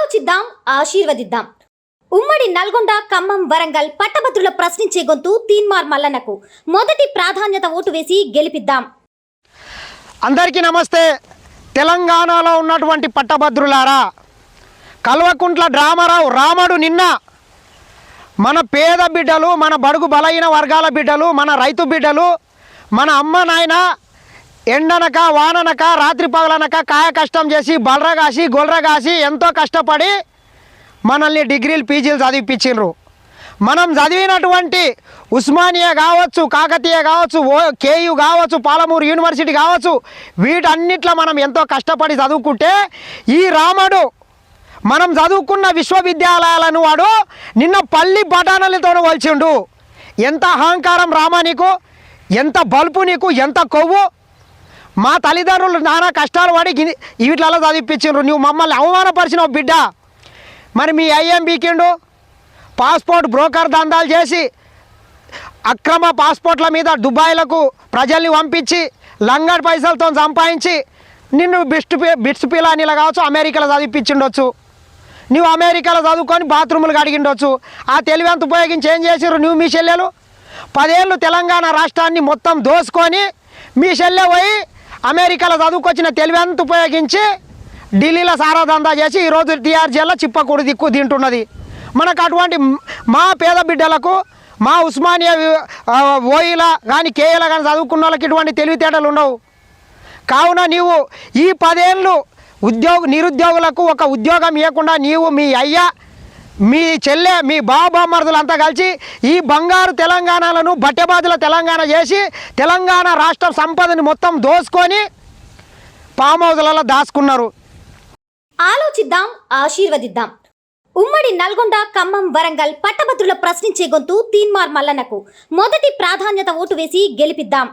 ఆలోచిద్దాం, ఆశీర్వదిద్దాం. ఉమ్మడి నల్గొండ, ఖమ్మం, వరంగల్ పట్టభద్రుల ప్రశ్నించే గొంతు తీన్మార్ మల్లన్నకు మొదటి ప్రాధాన్యత ఓటు వేసి గెలిపిద్దాం. అందరికీ నమస్తే. తెలంగాణలో ఉన్నటువంటి పట్టభద్రులారా, కల్వకుంట్ల డ్రామారావు రాముడు నిన్న మన పేద బిడ్డలు, మన బడుగు బలహీన వర్గాల బిడ్డలు, మన రైతు బిడ్డలు, మన అమ్మ నాయన ఎండనక వాననక రాత్రి పగలనక కాయ కష్టం చేసి బలరగాసి గొల్రగాసి ఎంతో కష్టపడి మనల్ని డిగ్రీలు పీజీలు చదివిపించిండ్రు. మనం చదివినటువంటి ఉస్మానియా కావచ్చు, కాకతీయ కావచ్చు, కేయు కావచ్చు, పాలమూరు యూనివర్సిటీ కావచ్చు, వీటన్నిట్లో మనం ఎంతో కష్టపడి చదువుకుంటే ఈ రాముడు మనం చదువుకున్న విశ్వవిద్యాలయాలను వాడు నిన్న పల్లి బఠానీలతో పోల్చిండు. ఎంత అహంకారం రామా నీకు, ఎంత బల్పు నీకు, ఎంత కొవ్వు. మా తల్లిదండ్రులు నానా కష్టాలు పడి వీటిలలో చదివిపించిండ్రు. నువ్వు మమ్మల్ని అవమానపరిచినావు బిడ్డ. మరి మీ అయ్యేం బీకిండు? పాస్పోర్ట్ బ్రోకర్ దందాలు చేసి అక్రమ పాస్పోర్ట్ల మీద దుబాయ్లకు ప్రజల్ని పంపించి లంగడి పైసలతో సంపాదించి నిన్ను బిట్స్ పిలానీలా కావచ్చు అమెరికాలో చదివిపించిండొచ్చు. నువ్వు అమెరికాలో చదువుకొని బాత్రూములు కడిగిండొచ్చు. ఆ తెలివంత ఉపయోగించి ఏం చేసిర్రు నువ్వు మీ చెల్లెలు? 10 ఏళ్ళు తెలంగాణ రాష్ట్రాన్ని మొత్తం దోసుకొని మీ చెల్లె పోయి అమెరికాలో చదువుకొచ్చిన తెలివంత ఉపయోగించి ఢిల్లీలో సారా దందా చేసి ఈరోజు టీఆర్ జైల్లో చిప్పకూడు దిక్కు తింటున్నది. మనకు అటువంటి మా పేద బిడ్డలకు, మా ఉస్మానియా ఓయిలా కానీ కేఏలా కానీ చదువుకున్న వాళ్ళకి ఇటువంటి తెలివితేటలు ఉండవు. కావున నీవు ఈ 10 ఏళ్ళు నిరుద్యోగులకు ఒక ఉద్యోగం ఇవ్వకుండా నీవు మీ అయ్య, మీ చెల్లె, మీ బాబామరుదులంతా కలిసి ఈ బంగారు తెలంగాణలను బట్టెబాదుల తెలంగాణ చేసి తెలంగాణ రాష్ట్ర సంపదని మొత్తం దోసుకొని ఫామ్ హౌస్లలో దాచుకున్నారు. ఆలోచిద్దాం, ఆశీర్వదిద్దాం. ఉమ్మడి నల్గొండ, ఖమ్మం, వరంగల్ పట్టభద్రుల ప్రశ్నించే గొంతు తీన్మార్ మల్లన్నకు మొదటి ప్రాధాన్యత ఓటు వేసి గెలిపిద్దాం.